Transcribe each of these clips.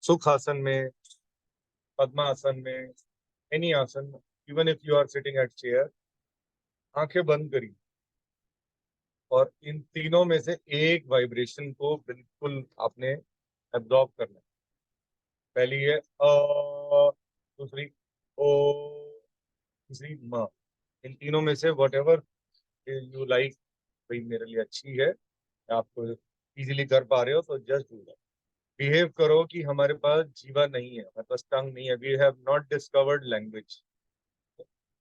सुख आसन में, पद्मासन में, any asana, even if you are sitting at chair, आंखें बंद करिए और इन तीनों में से एक वाइब्रेशन को बिल्कुल आपने एब्जॉर्ब करना है। पहली है दूसरी ओ, तीसरी म। इन तीनों में से वट एवर यू लाइक, भाई मेरे लिए अच्छी है, आप इजीली कर पा रहे हो तो जस्ट डू दैट। बिहेव करो कि हमारे पास जीवा नहीं है, हमारे पास टंग नहीं है, we have not discovered language.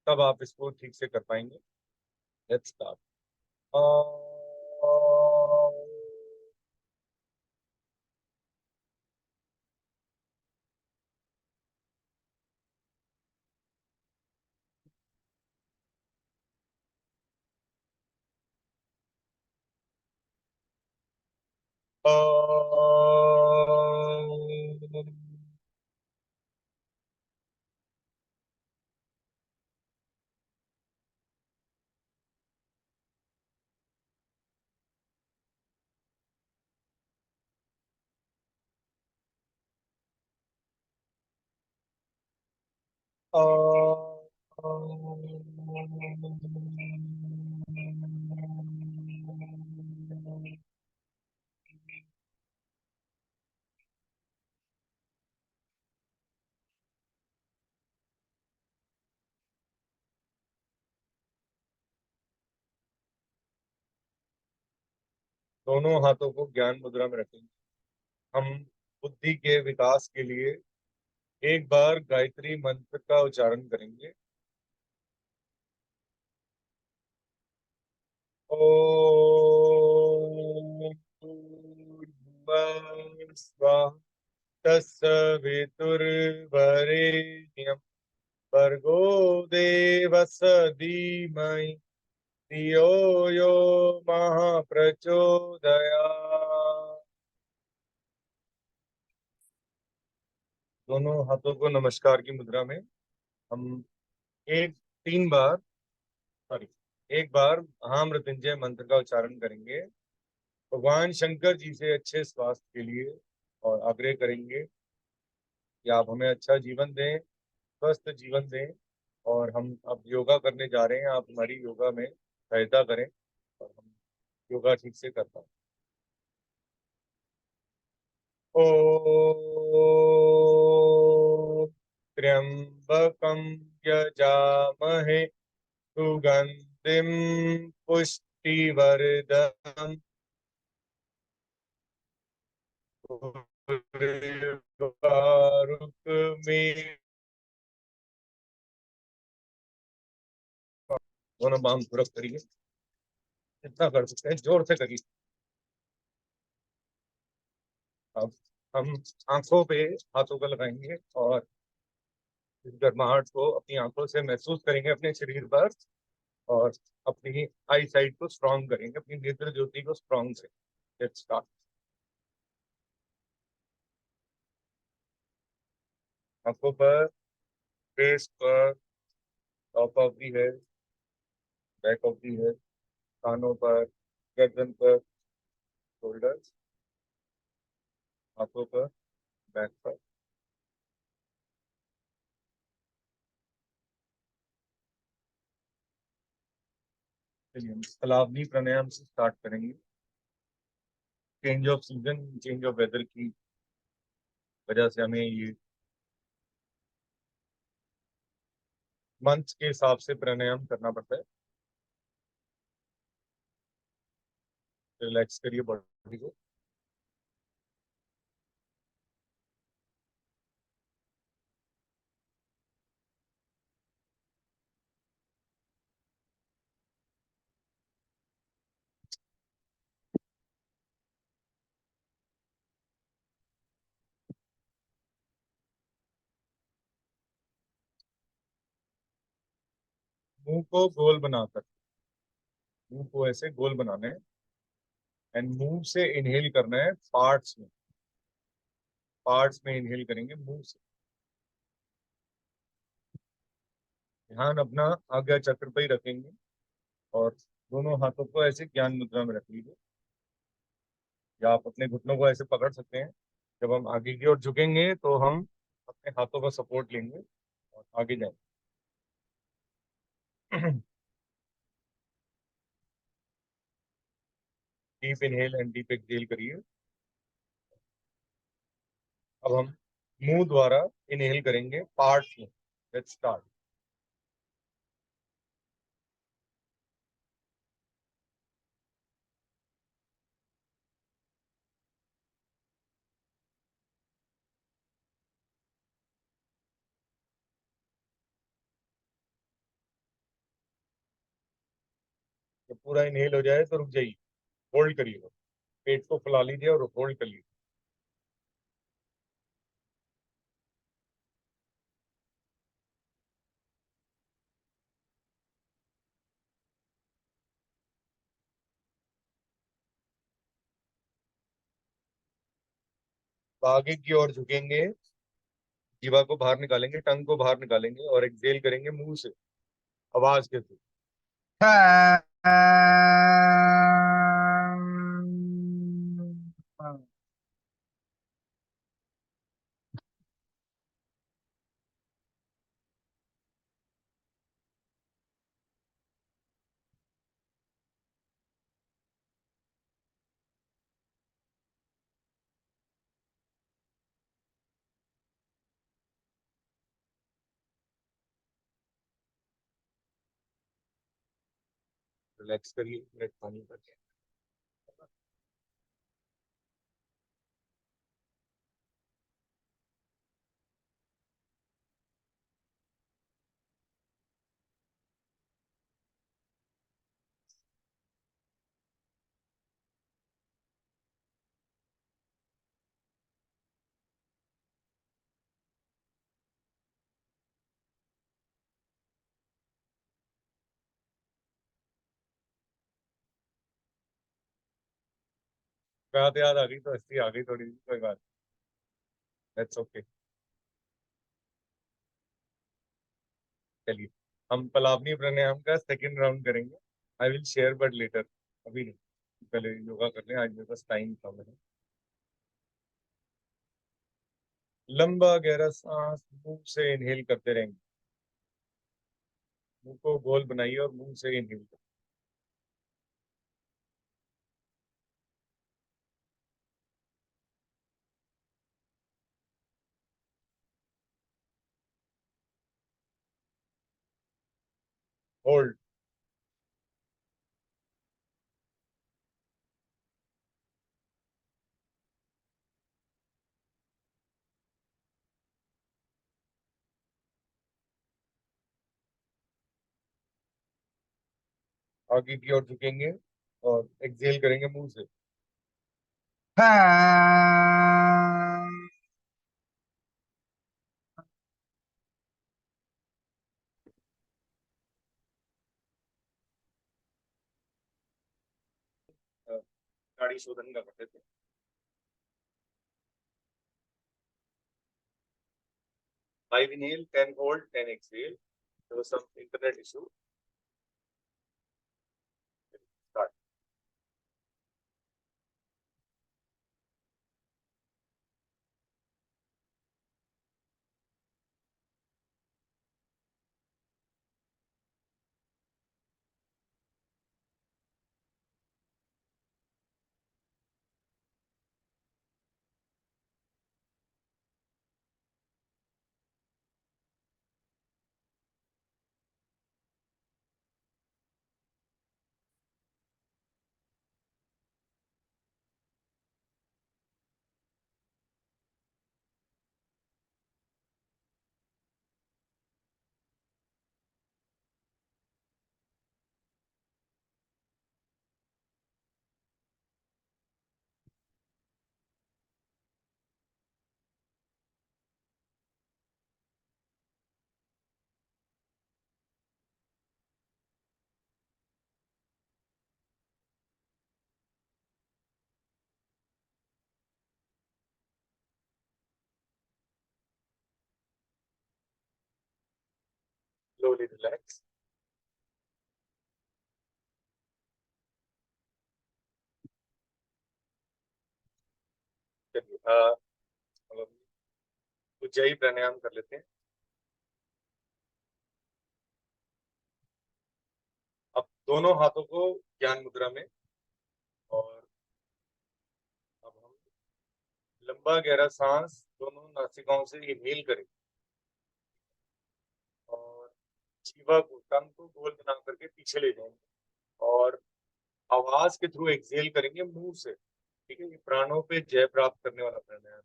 तब आप इसको ठीक से कर पाएंगे। Let's start. दोनों हाथों को ज्ञान मुद्रा में रखेंगे। हम बुद्धि के विकास के लिए एक बार गायत्री मंत्र का उच्चारण करेंगे। ओम भूर्भुवः स्वः, तत्सवितुर्वरेण्यं, भर्गो देवस्य धीमहि, धियो यो महाप्रचोदयात्। दोनों हाथों को नमस्कार की मुद्रा में हम एक तीन बार सॉरी एक बार महामृत्युंजय मंत्र का उच्चारण करेंगे। भगवान शंकर जी से अच्छे स्वास्थ्य के लिए और आग्रह करेंगे कि आप हमें अच्छा जीवन दें, स्वस्थ जीवन दें। और हम अब योगा करने जा रहे हैं, आप हमारी योगा में सहायता करें और हम योगा ठीक से कर पाए। ओम त्र्यंबकं यजामहे सुगंधिं पुष्टिवर्धनम्, में दोनों बाम तुरंत करिए, जितना कर सकते हैं जोर से करिए। अब हम आंखों पे हाथों को लगाएंगे और इस गर्माहट को अपनी आंखों से महसूस करेंगे अपने शरीर पर, और अपनी आई साइट को स्ट्रांग करेंगे, अपनी नेत्र ज्योति को स्ट्रांग से। Let's start. आंखों पर, फेस पर, top of the head, back of the head, कानों पर, गर्दन पर, शोल्डर्स, हाथों पर, बैक पर। चलिए हम सलावनी प्राणायाम से स्टार्ट करेंगे। Change of season, change of weather की वजह से हमें ये मंथ के हिसाब से प्राणायाम करना पड़ता है। रिलैक्स करिए बॉडी को। मुंह को गोल बनाकर, मुंह को ऐसे गोल बनाना है एंड मुंह से इनहेल करना है। पार्ट्स में, पार्ट्स में इनहेल करेंगे मुंह से। ध्यान अपना आज्ञा चक्र पे ही रखेंगे और दोनों हाथों को ऐसे ज्ञान मुद्रा में रख लीजिए, या आप अपने घुटनों को ऐसे पकड़ सकते हैं जब हम आगे की ओर झुकेंगे तो हम अपने हाथों का सपोर्ट लेंगे और आगे जाएंगे। Deep inhale and deep exhale करिए। अब हम मुंह द्वारा इनहेल करेंगे पार्ट्स में। Let's start. जब पूरा इनहेल हो जाए तो रुक जाइए, होल्ड करिए, पेट को फुला लीजिए और होल्ड कर लीजिए। आगे की ओर झुकेंगे, जीवा को बाहर निकालेंगे, टंग को बाहर निकालेंगे और एक्सहेल करेंगे मुंह से, आवाज के थ्रू। रिलैक्स करिए, मिनट पानी पर। बात याद आ गई तो हंसी आ गई थोड़ी सी, कोई बात। That's okay. चलिए, हम पलावनी प्राणायाम का सेकंड राउंड करेंगे। I will share but later, अभी नहीं। पहले योगा कर लें, आज मेरे पास टाइम कम है। लंबा गहरा सांस मुंह से इनहेल करते रहेंगे। मुंह को गोल बनाइए और मुंह से इनहेल करें। होल्ड। आगे की ओर झुकेंगे और एक्सहेल करेंगे मुंह से। नाड़ी शोधन का करते थे। 5 inhale, 10 hold, 10 exhale. There was some internet issue. Start. Slowly relax. चलिए, उज्जयी प्राणायाम कर लेते हैं। अब दोनों हाथों को ज्ञान मुद्रा में, और अब हम लंबा गहरा सांस दोनों नासिकाओं से इनहेल करें और जीवा को, टंग को गोल बना करके पीछे ले जाएंगे और आवाज के थ्रू एक्सहेल करेंगे मुंह से। ठीक है, ये प्राणों पे जय प्राप्त करने वाला प्राणायाम है।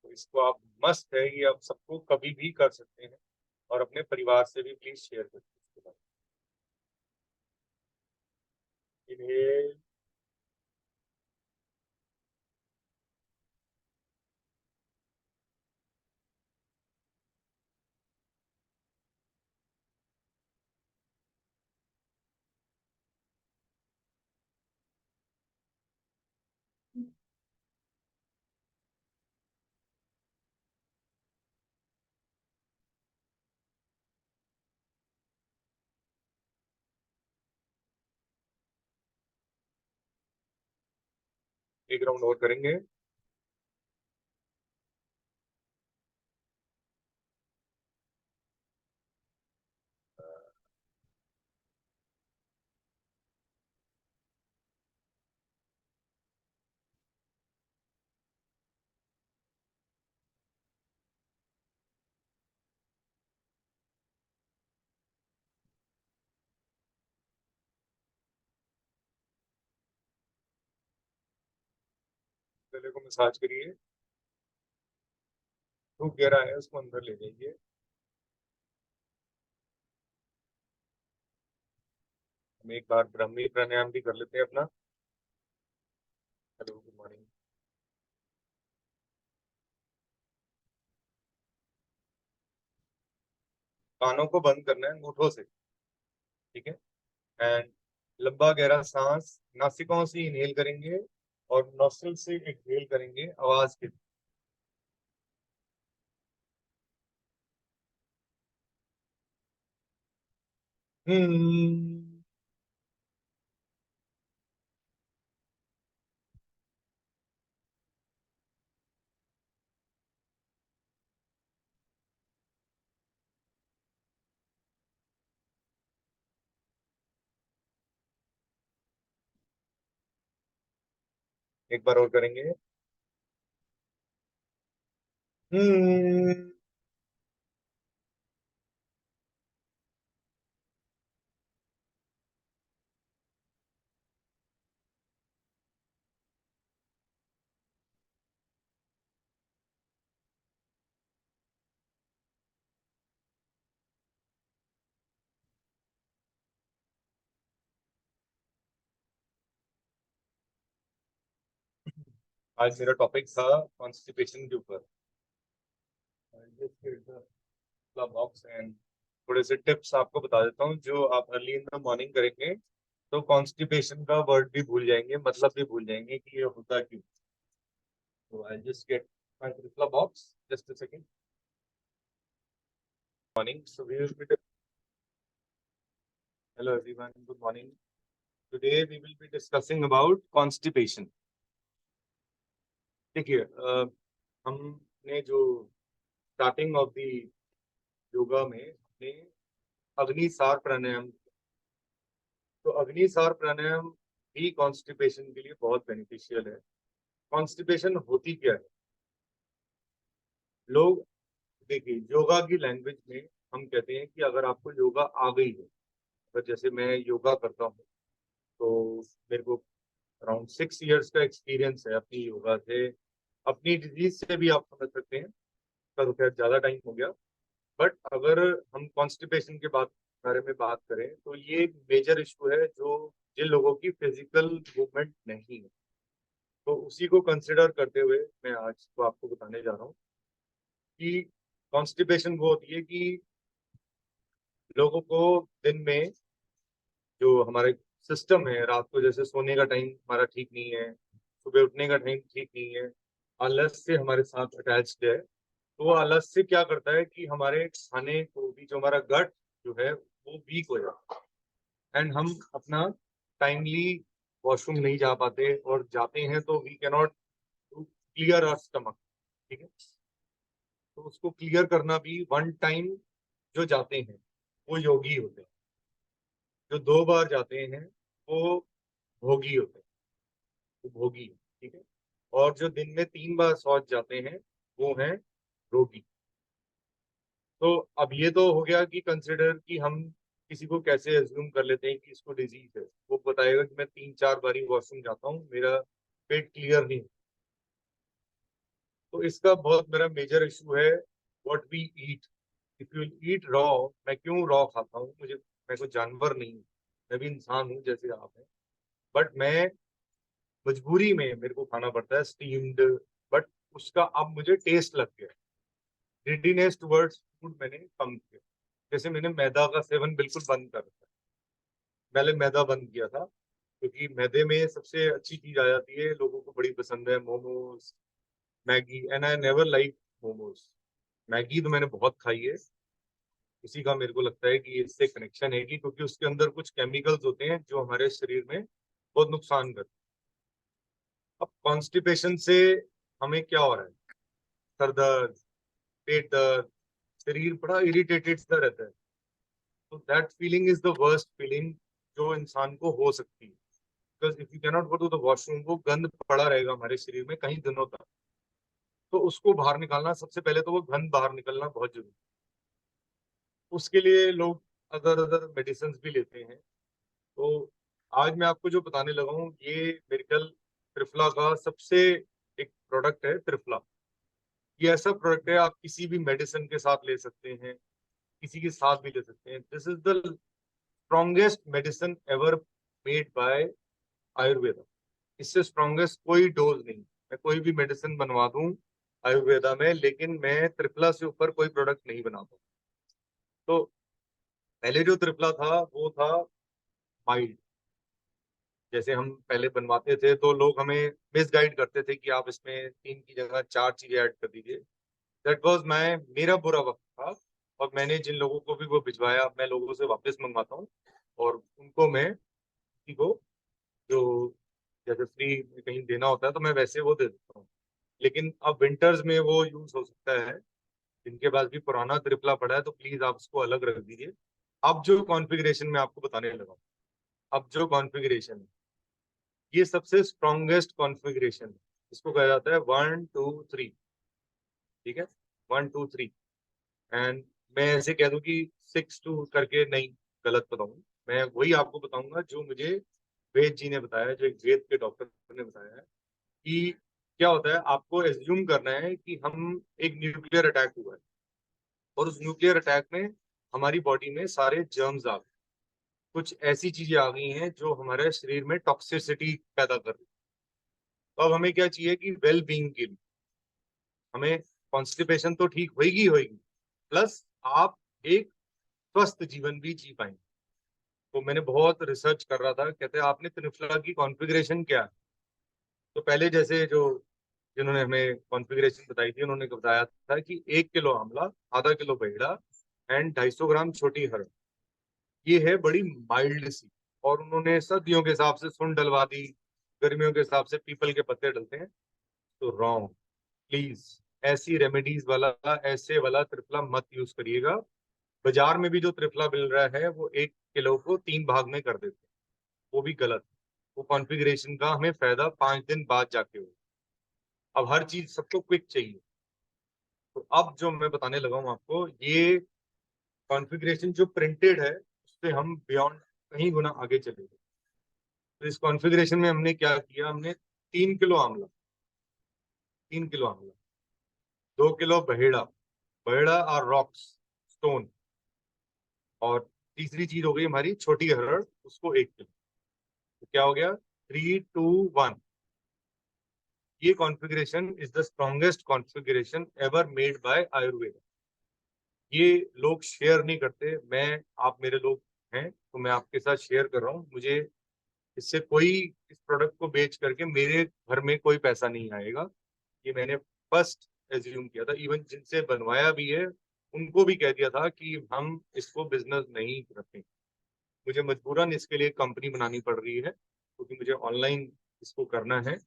तो इसको आप, मस्त है ये, आप सबको कभी भी कर सकते हैं और अपने परिवार से भी प्लीज शेयर करिए। इनहेल, एक राउंड और करेंगे। गले को मसाज करिए, खूब गहरा है उसको अंदर ले जाइए। हम एक बार ब्रह्मी प्राणायाम भी कर लेते हैं अपना। Hello, good morning. कानों को बंद करना है अंगूठों से। ठीक है, एंड लंबा गहरा सांस नासिकाओं से इनहेल करेंगे और नोस्ट्रिल से एक्सहेल करेंगे आवाज के। हम्म। एक बार और करेंगे। हम्म। आज मेरा टॉपिक था कॉन्स्टिपेशन के ऊपर। बॉक्स एंड थोड़े से टिप्स आपको बता देता हूँ जो आप अर्ली इन द मॉर्निंग करेंगे तो कॉन्स्टिपेशन का वर्ड भी भूल जाएंगे, मतलब भी भूल जाएंगे कि ये होता क्यों। तो I just get my triphala box, just a second. Morning, so we will be, hello everyone, good morning. Today we will be discussing about constipation. देखिए, हमने जो स्टार्टिंग ऑफ द योगा में हमने अग्निसार प्राणायाम, तो अग्निसार प्राणायाम भी कॉन्स्टिपेशन के लिए बहुत बेनिफिशियल है। कॉन्स्टिपेशन होती क्या है? लोग, देखिए, योगा की लैंग्वेज में हम कहते हैं कि अगर आपको योगा आ गई है, अगर जैसे मैं योगा करता हूँ तो मेरे को अराउंड 6 इयर्स का एक्सपीरियंस है अपनी योगा से। अपनी डिजीज से भी आप समझ सकते हैं, पर खैर ज्यादा टाइम हो गया। बट अगर हम कॉन्स्टिपेशन के बारे में बात करें तो ये एक मेजर इशू है जो जिन लोगों की फिजिकल मूवमेंट नहीं है, तो उसी को कंसिडर करते हुए मैं आज तो आपको बताने जा रहा हूँ कि कॉन्स्टिपेशन वो होती है कि लोगों को दिन में जो हमारे सिस्टम है, रात को जैसे सोने का टाइम हमारा ठीक नहीं है, सुबह उठने का टाइम ठीक नहीं है, आलस से हमारे साथ अटैच्ड है। तो वो आलस से क्या करता है कि हमारे खाने को भी, जो हमारा गट जो है वो वीक हो जाता है एंड हम अपना टाइमली वॉशरूम नहीं जा पाते, और जाते हैं तो we cannot clear our stomach. ठीक है, तो उसको क्लियर करना भी वन टाइम जो जाते हैं वो योगी होते हैं, जो 2 बार जाते हैं वो भोगी होते हैं, वो भोगी है, ठीक है। और जो दिन में 3 बार शौच जाते हैं वो हैं रोगी। तो अब ये तो हो गया कि कंसिडर कि हम किसी को कैसे एज्यूम कर लेते हैं कि इसको डिजीज है। वो बताएगा कि मैं 3-4 बार ही वॉशरूम जाता हूँ, मेरा पेट क्लियर नहीं। तो इसका बहुत मेरा मेजर इशू है what we eat. If you eat raw, मैं क्यों रॉ खाता हूँ? मैं कोई जानवर नहीं हूँ, मैं भी इंसान हूँ जैसे आप हैं। बट मैं मजबूरी में मेरे को खाना पड़ता है स्टीम्ड। बट उसका अब मुझे टेस्ट लग गया, ग्रीडीनेस टुवर्ड्स फूड मैंने कम किया। जैसे मैंने मैदा का सेवन बिल्कुल बंद कर रखा है। पहले मैदा बंद किया था क्योंकि मैदे में सबसे अच्छी चीज आ जाती है, लोगों को बड़ी पसंद है, momos, Maggi. And I never like momos. Maggi तो मैंने बहुत खाई है, उसी का मेरे को लगता है कि इससे कनेक्शन है कि क्योंकि उसके अंदर कुछ केमिकल्स होते हैं जो हमारे शरीर में बहुत नुकसान करते हैं। अब कॉन्स्टिपेशन से हमें क्या हो रहा है? सर दर्द, पेट दर्द, शरीर बड़ा इरिटेटेड सा रहता है। तो that feeling is the worst feeling जो इंसान को हो सकती है। Because if you cannot go to the washroom, वो गंद पड़ा रहेगा हमारे शरीर में कई दिनों तक। तो उसको बाहर निकालना, सबसे पहले तो वो गंद बाहर निकलना बहुत जरूरी है। उसके लिए लोग अदर अदर मेडिसिन भी लेते हैं। तो आज मैं आपको जो बताने लगा हूँ ये मेडिकल त्रिफला का सबसे एक प्रोडक्ट है त्रिफला। ये ऐसा प्रोडक्ट है आप किसी भी मेडिसिन के साथ ले सकते हैं, किसी के साथ भी ले सकते हैं। This is the strongest medicine ever made by Ayurveda. इससे स्ट्रॉन्गेस्ट कोई डोज नहीं। मैं कोई भी मेडिसिन बनवा दूं आयुर्वेदा में, लेकिन मैं त्रिफला से ऊपर कोई प्रोडक्ट नहीं बनाता। तो पहले जो त्रिफला था वो था माइल्ड। जैसे हम पहले बनवाते थे तो लोग हमें मिसगाइड करते थे कि आप इसमें 3 की जगह 4 चीजें ऐड कर दीजिए। दैट वाज मेरा बुरा वक्त था। और मैंने जिन लोगों को भी वो भिजवाया, मैं लोगों से वापस मंगवाता हूँ और उनको मैं किसी को जो जैसे फ्री कहीं देना होता है तो मैं वैसे वो दे देता हूँ। लेकिन अब विंटर्स में वो यूज हो सकता है। जिनके पास भी पुराना त्रिपला पड़ा है तो प्लीज आप उसको अलग रख दीजिए। अब जो कॉन्फ़िगरेशन मैं आपको बताने लगा हूँ, अब जो कॉन्फ़िगरेशन है ये सबसे स्ट्रॉन्गेस्ट कॉन्फ़िगरेशन है। इसको कहा जाता है 1 2 3। ठीक है, 1 2 3। एंड मैं ऐसे कह दूं कि 6 2 करके नहीं, गलत बताऊं। मैं वही आपको बताऊंगा जो मुझे वेद जी ने बताया, जो एक वेद के डॉक्टर ने बताया है कि क्या होता है। आपको एज्यूम करना है कि हम एक न्यूक्लियर अटैक हुआ है और उस न्यूक्लियर अटैक में हमारी बॉडी में सारे जर्म्स आ गए, कुछ ऐसी चीजें आ गई हैं जो हमारे शरीर में टॉक्सिसिटी पैदा कर रही है। तो अब हमें क्या चाहिए कि वेल बींग के लिए हमें कॉन्स्टिपेशन तो ठीक होगी होगी, प्लस आप एक स्वस्थ जीवन भी जी पाएंगे। तो मैंने बहुत रिसर्च कर रहा था, कहते हैं आपने त्रिफला की कॉन्फ़िगरेशन क्या है? तो पहले जैसे जो जिन्होंने हमें कॉन्फ़िगरेशन बताई थी उन्होंने बताया था कि 1 किलो आंवला, ½ किलो पेड़ा एंड 250 ग्राम छोटी हरड़। ये है बड़ी माइल्ड सी। और उन्होंने सर्दियों के हिसाब से सुंड डलवा दी, गर्मियों के हिसाब से पीपल के पत्ते डलते हैं। तो रॉन्ग। प्लीज ऐसी रेमेडीज वाला, ऐसे वाला त्रिफला मत यूज करिएगा। बाजार में भी जो त्रिफला मिल रहा है वो 1 किलो को 3 भाग में कर देते हैं, वो भी गलत है। वो कॉन्फ़िगरेशन का हमें फायदा 5 दिन बाद जाके हो। अब हर चीज सबको क्विक चाहिए। तो अब जो मैं बताने लगा हूँ आपको, ये कॉन्फ़िगरेशन जो प्रिंटेड है उससे हम बियॉन्ड कहीं गुना आगे चले गए। तो इस कॉन्फ़िगरेशन में हमने क्या किया, हमने 3 किलो आंवला, 2 किलो बहेड़ा, बहेड़ा और रॉक्स, स्टोन, और तीसरी चीज हो गई हमारी छोटी हरड़, उसको 1 किलो। तो क्या हो गया? 3 2 1। ये configuration is the strongest configuration ever made by Ayurveda. ये लोग शेयर नहीं करते। आप मेरे लोग हैं तो मैं आपके साथ शेयर कर रहा हूँ। मुझे इससे कोई, इस प्रोडक्ट को बेच करके मेरे घर में कोई पैसा नहीं आएगा। ये मैंने फर्स्ट एज्यूम किया था। इवन जिनसे बनवाया भी है उनको भी कह दिया था कि हम इसको बिजनेस नहीं रखें। मुझे मजबूरन इसके लिए कंपनी बनानी पड़ रही है क्योंकि मुझे ऑनलाइन इसको करना है।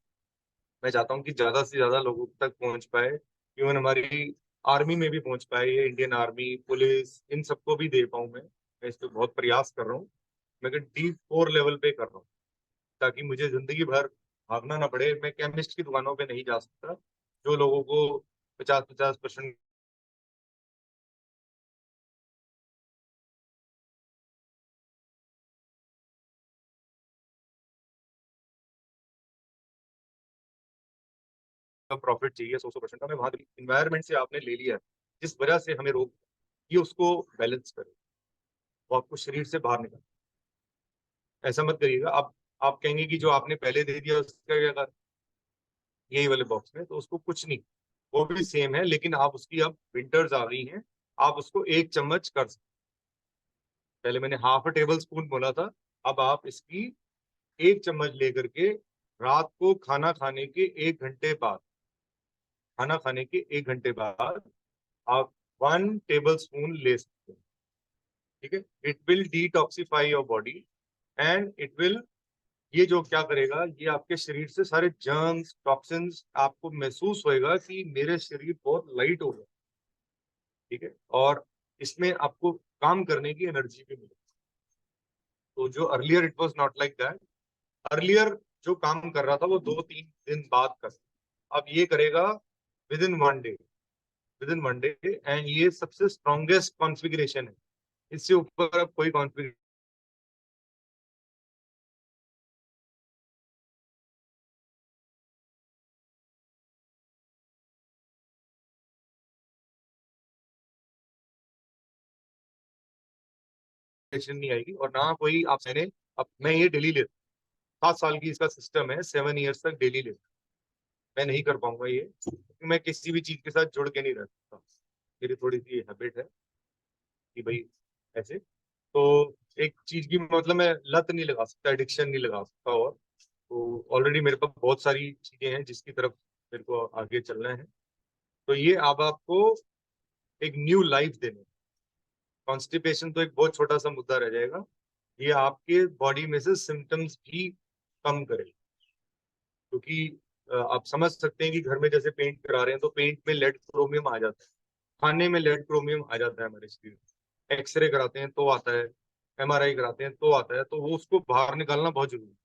मैं चाहता हूँ कि ज्यादा से ज्यादा लोगों तक पहुंच पाए। इवन हमारी आर्मी में भी पहुंच पाए, ये इंडियन आर्मी, पुलिस, इन सबको भी दे पाऊं मैं इस पे बहुत प्रयास कर रहा हूँ। मैं D4 लेवल पे कर रहा हूँ, ताकि मुझे जिंदगी भर भागना ना पड़े। मैं केमिस्ट की दुकानों पे नहीं जा सकता, जो लोगों को 50-50% का प्रॉफिट चाहिए, 100% का। मैं वहां इन्वायरमेंट से आपने ले लिया है जिस वजह से हमें रोग, ये उसको बैलेंस करे, वो आपको शरीर से बाहर निकाले। ऐसा मत करिएगा। आप कहेंगे कि जो आपने पहले दे दिया उसका क्या कर, यही वाले बॉक्स में, तो उसको कुछ नहीं, वो भी सेम है, लेकिन आप उसकी, अब विंटर्स आ गई हैं, आप उसको 1 चम्मच कर सकते। पहले मैंने हाफ टेबल स्पून बोला था, अब आप इसकी 1 चम्मच लेकर के रात को खाना खाने के 1 घंटे बाद आप 1 टेबल स्पून ले सकते हैं। ठीक है, it will detoxify your body and it will, ये जो क्या करेगा, ये आपके शरीर से सारे जर्म्स, टॉक्सिन्स, आपको महसूस होएगा कि मेरे शरीर बहुत लाइट हो गया। ठीक है, और इसमें आपको काम करने की एनर्जी भी मिलेगी। तो जो earlier it was not like that, earlier जो काम कर रहा था वो 2-3 दिन बाद कर, अब ये करेगा with in 1 day, with in 1 day. And ये सबसे स्ट्रॉन्गेस्ट कॉन्फ़िगरेशन है, इससे ऊपर अब कोई कॉन्फ़िगरेशन नहीं आएगी, और ना कोई आप, मैंने, अब मैं ये डेली लेता, 7 साल की इसका सिस्टम है, 7 इयर्स तक डेली लेता। मैं नहीं कर पाऊंगा ये, क्योंकि मैं किसी भी चीज के साथ जुड़ के नहीं रह सकता। मेरी थोड़ी सी हैबिट है कि भाई ऐसे, तो एक चीज की मतलब मैं लत नहीं लगा सकता, एडिक्शन नहीं लगा सकता। और तो ऑलरेडी मेरे पास बहुत सारी चीजें हैं जिसकी तरफ मेरे को आगे चलना है। तो ये अब आपको एक न्यू लाइफ देने, कॉन्स्टिपेशन तो एक बहुत छोटा सा मुद्दा रह जाएगा, ये आपके बॉडी में से सिम्टम्स भी कम करेगा। क्योंकि आप समझ सकते हैं कि घर में जैसे पेंट करा रहे हैं, तो पेंट में लेड क्रोमियम आ जाता है, खाने में लेड क्रोमियम आ जाता है हमारे शरीर में, एक्सरे कराते हैं तो आता है, MRI कराते हैं तो आता है, तो वो उसको बाहर निकालना बहुत जरूरी है।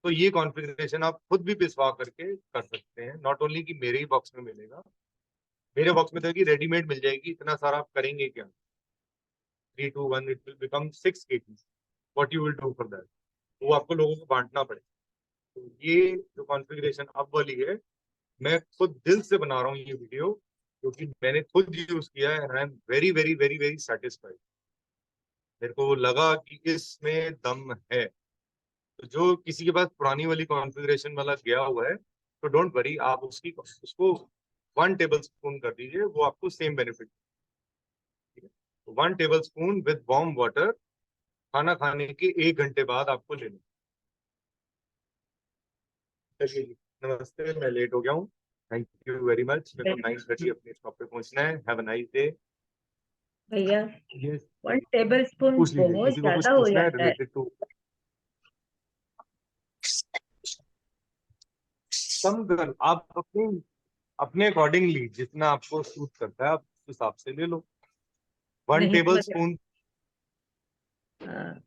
तो ये कॉन्फ़िगरेशन आप खुद भी पिसवा करके कर सकते हैं, नॉट ओनली कि मेरे ही बॉक्स में मिलेगा, मेरे बॉक्स में तो कि रेडीमेड मिल जाएगी, इतना सारा आप करेंगे क्या, 3 to 1 it will become 6 kg, what you will do for that, वो आपको लोगों को बांटना पड़ेगा। तो ये जो कॉन्फ़िगरेशन अब वाली है, मैं खुद दिल से बना रहा हूँ ये वीडियो, क्योंकि मैंने खुद यूज किया है and I am very very very very satisfied. मेरे को लगा कि इसमें दम है। तो जो किसी के पास पुरानी वाली कॉन्फ़िगरेशन वाला गया हुआ है, तो डोंट वरी, आप उसको 1 टेबल स्पून कर दीजिए, वो आपको सेम बेनिफिट। ठीक है, तो 1 table spoon with warm water, खाना खाने के 1 घंटे बाद आपको लेना। चलिए जी, नमस्ते, मैं लेट हो गया हूँ। Thank you very much. मेरे को 9:30 अपने स्टॉप पे पहुंचना है। Have a nice day. भैया ये 1 टेबल स्पून पूछ लीजिए, बहुत किसी को कुछ ज्यादा हो पूछना है जाता है। रिलेटेड टू, कम कर, आप अपने अपने अकॉर्डिंगली जितना आपको सूट करता है आप उस हिसाब से ले लो। वन नहीं टेबल मुझे, स्पून हाँ,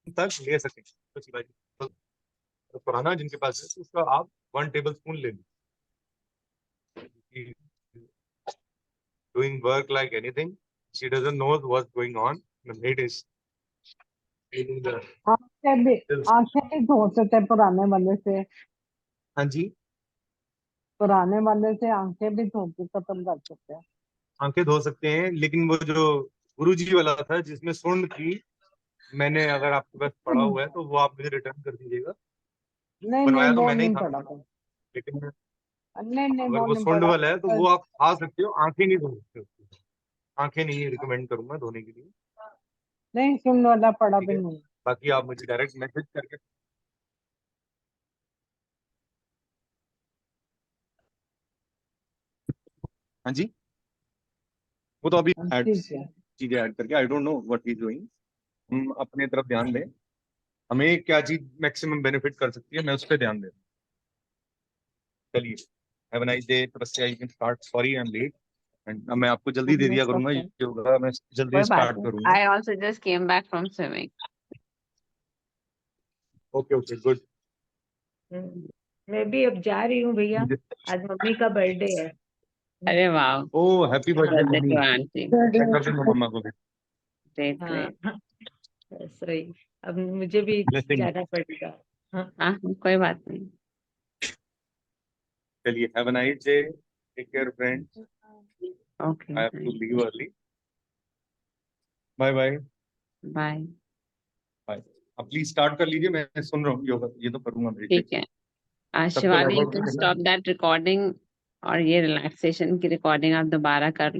तक ले सकें तो तो पुराना जिनके पास है, तो उसका आप 1 टेबल स्पून ले लीजिए। Doing work like anything, she doesn't know what's going on. The maid is cleaning the आंखें भी utensils. आंखें भी धो सकते हैं पुराने वाले से। हाँ जी, पुराने वाले से आंखें भी धो के खत्म कर सकते हैं। आंखें धो सकते हैं, लेकिन वो जो गुरुजी वाला था जिसमें सुंड थी, मैंने, अगर आपके पास पड़ा हुआ है तो वो आप मुझे रिटर्न कर दीजिएगा। नहीं नहीं, बनवाया तो वो मैंने ही नहीं था, पड़ा था। लेकिन नहीं नहीं, अगर वो वो नहीं सुंड पड़ा। वाला है तो वो आप खा सकते हो, आंखें नहीं धो सकते हो। आंखें नहीं रिकमेंड करूंगा धोने के लिए। नहीं, सुन वाला पड़ा ठीक भी है, नहीं। बाकी आप मुझे डायरेक्ट मैसेज करके, हाँ जी, वो तो अभी ठीक है। चीजें ऐड करके, I don't know what he is doing. हम अपने तरफ ध्यान दें, हमें क्या चीज मैक्सिमम बेनिफिट कर सकती है, मैं उस पर ध्यान दे। चलिए, have a nice day Tapasya, you can start. Sorry I am late, and मैं आपको जल्दी दे दिया करूंगा योगा, मैं जल्दी कोई बात स्टार्ट नहीं। करूंगा। I also just came back from swimming. Okay okay good. मैं भी अब जा रही हूँ भैया, आज मम्मी का बर्थडे है। अरे वाह, oh happy birthday birthday mummy, to auntie. मैं कर दूंगा मम्मा को भी Great, हाँ great. सही, अब मुझे भी ब्लेसिंग। जाना पड़ेगा। हाँ हाँ, कोई बात नहीं। चलिए, have a nice day, take care friends, Okay, I have to leave early, bye bye bye. Bye. अब प्लीज स्टार्ट कर लीजिए, मैं सुन रहा हूँ योगा, ये तो करूंगा मैं। ठीक है। सबको Shivani, you log out can करना है। stop that recording और ये relaxation की recording आप दोबारा कर